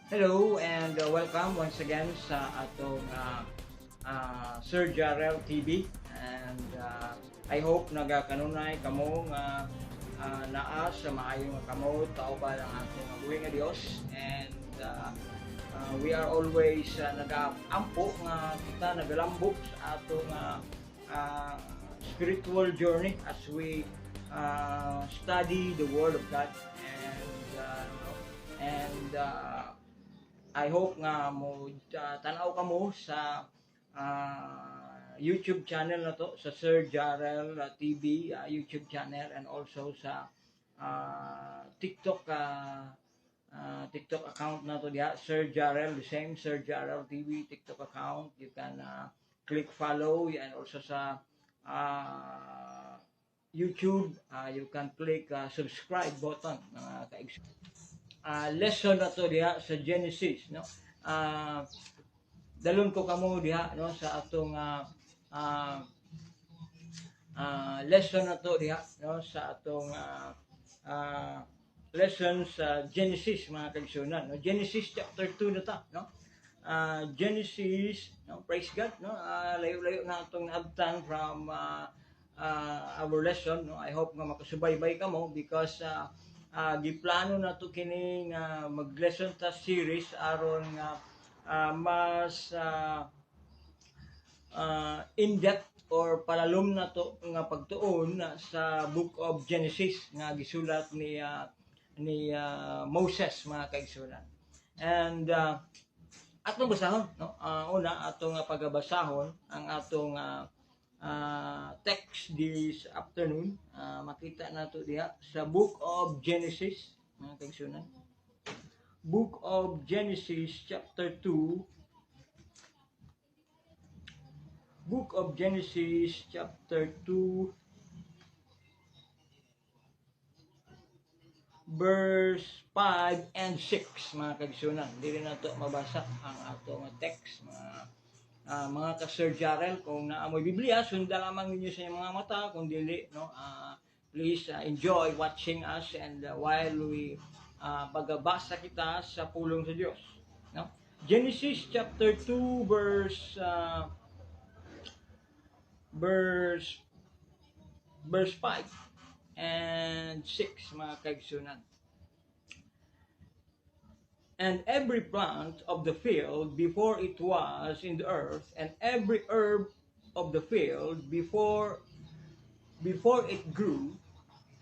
Hello and welcome once again sa atong Sir Jarrell TV and I hope nagakanunay kamo nga naa sa maayong nga kamot kauban ang atong buhi nga Dios and we are always nagaampo nga kita nagalambok sa atong uh, spiritual journey as we study the Word of God and I hope nga mo tanaw ka mo sa YouTube channel na to sa Sir Jarrell TV YouTube channel and also sa TikTok account na to diha Sir Jarrell, the same Sir Jarrell TV TikTok account. You can click follow and also sa YouTube you can click subscribe button lesson na to diha sa Genesis, no? Dalon ko kamo diha, no, sa atong lesson na to diha, no, sa atong lesson sa Genesis, mga kaigsunan, no? Genesis chapter 2 na ta, no? Genesis, no, praise God, no? Layo-layo na atong naabtan from our lesson, no? I hope nga makasubaybay kamo because giplano na to kini nga mag-lesson ta series aron nga mas in-depth or palalom na to nga pagtuon sa Book of Genesis nga gisulat ni Moses, mga kaigsunan. And atong basahon, no? Una atong pagabasahon ang atong text this afternoon. Makita nato diha sa Book of Genesis, mga kaigsunan. Book of Genesis chapter 2. Book of Genesis chapter 2 verse 5 and 6, mga kaigsunan. Dili na to mabasa ang atong text, mga ka-Sir Jarrell. Kung naamoy Biblia, sunda lamang ninyo sa inyong mga mata. Kung dili, no, please enjoy watching us and while we pagbasa kita sa pulong sa Diyos, no? Genesis chapter 2 verse 5 and 6, mga kaigsunan. And every plant of the field before it was in the earth, and every herb of the field before it grew,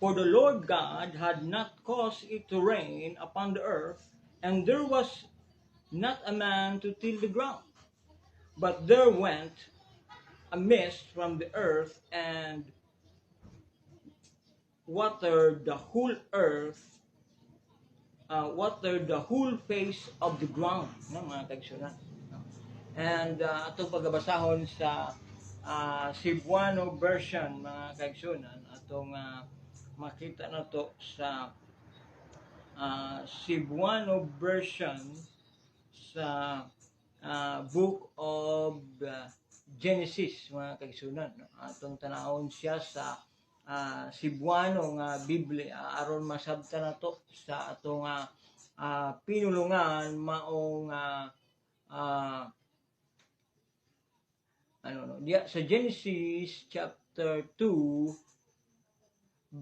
for the Lord God had not caused it to rain upon the earth, and there was not a man to till the ground. But there went a mist from the earth and watered the whole earth, watered the whole face of the ground, no, mga kaigsunan. And atong pagbasahon sa Cebuano version, mga kaigsunan, atong makita na to sa Cebuano version sa Book of Genesis, mga kaigsunan, no? Atong tanawon siya sa Cebuano nga Biblia aron masabtan nato sa atong pinulungan maong diya sa Genesis chapter 2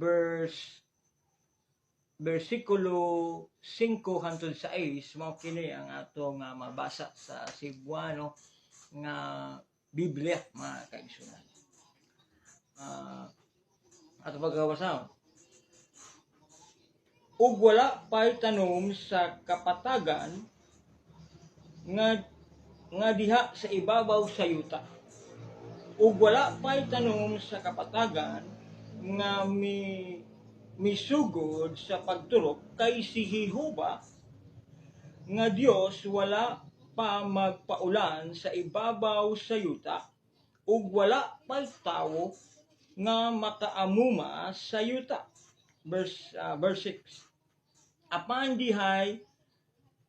versikulo 5 hangtod 6, mao kini ang atong mabasa sa Cebuano nga Biblia, mga kaigsunan. At pagbasa, ug wala pa'y tanom sa kapatagan nga diha sa ibabaw sa yuta. Ug wala pa'y tanom sa kapatagan nga misugod sa pagturok kay si Jehova nga Dios wala pa magpaulan sa ibabaw sa yuta, ug wala pa'y tawo nga makaamuma sa yuta. Verse 6. Apan dihay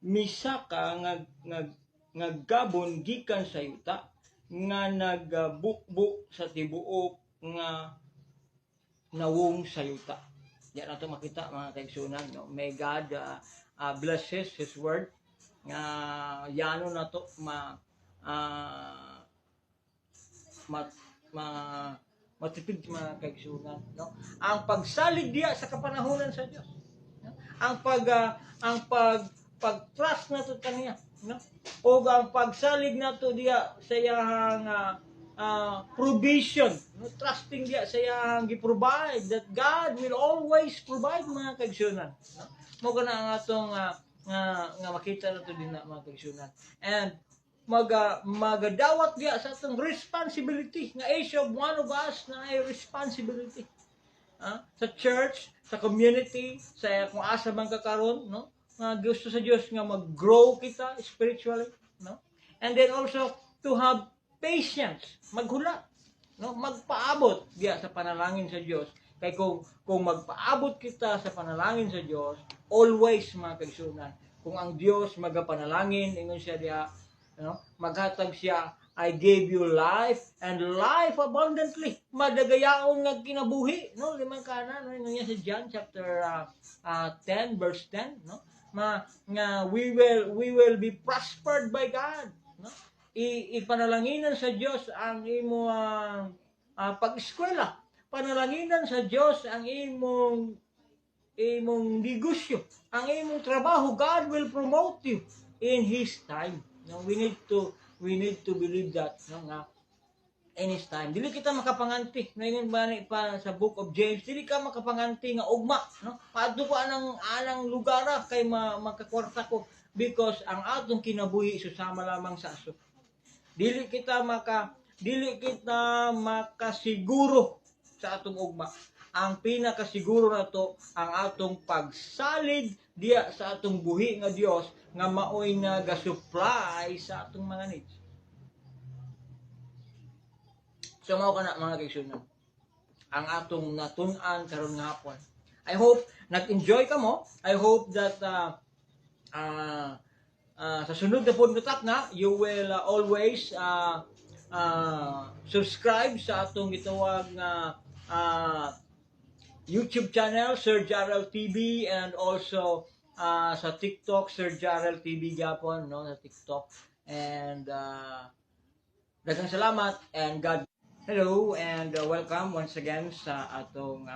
misaka nga gabon gikan sa yuta nga nagbukbuk sa tibuok nga nawong sa yuta. Diyan nato makita, mga kaigsunan, no? May God blesses His word nga yano na to ah, mat ma matipid mga kaigsunan, no? Ang pagsalig diya sa kapanahunan sa Dios, no? Ang pag-trust nato kaniya, no? O ang pagsalig nato diya sa iyang provision, no? Trusting diya sa iyang gi-provide, that God will always provide mga kaigsunan, no? Mo kana ang atong nga makita nato din na mga kaigsunan. And magadawat diya sa atong responsibility nga each of one of us na ay responsibility sa church, sa community, sa kung asa man ka karon, no? Nga gusto sa Dios nga mag-grow kita spiritually, no? And then also to have patience, maghula, no? Magpaabot diya sa panalangin sa Dios. Kay kung magpaabot kita sa panalangin sa Dios, always mga kaigsunan, kung ang Dios magapanalangin ingon siya diya, no? Maghatag siya, I gave you life and life abundantly. Madagayaon nga kinabuhi, no? Limang kanan, no? Ingon niya sa John chapter 10 verse 10, no? Nga we will be prospered by God, no? Ipanalanginan sa Dios ang imo pag-eskwela. Panalanginan sa Dios ang imong negosyo, ang imong trabaho. God will promote you in His time. No, we need to believe that, no, nga in His time. Dili kita makapanganti. Ngayon ba pa sa book of James, dili ka makapanganti nga ugma, no? Paadto ko anang lugar kay makakwarta ko, because ang atong kinabuhi susama lamang sa aso. Dili kita makasiguro sa atong ugma. Ang pinakasiguro na to ang atong pagsalig diya sa atong buhi nga Dios nga maoy naga-supply sa atong mga needs. So mao kana mga kaigsunan, ang atong natun-an karon nga hapon. I hope nag-enjoy ka mo. I hope that sa sunod na podcast na, you will always subscribe sa atong gitawag nga YouTube channel, Sir Jarrell TV, and also sa TikTok, Sir Jarrell TV gapon, no, sa TikTok. And daghang salamat and God. Hello and welcome once again sa atong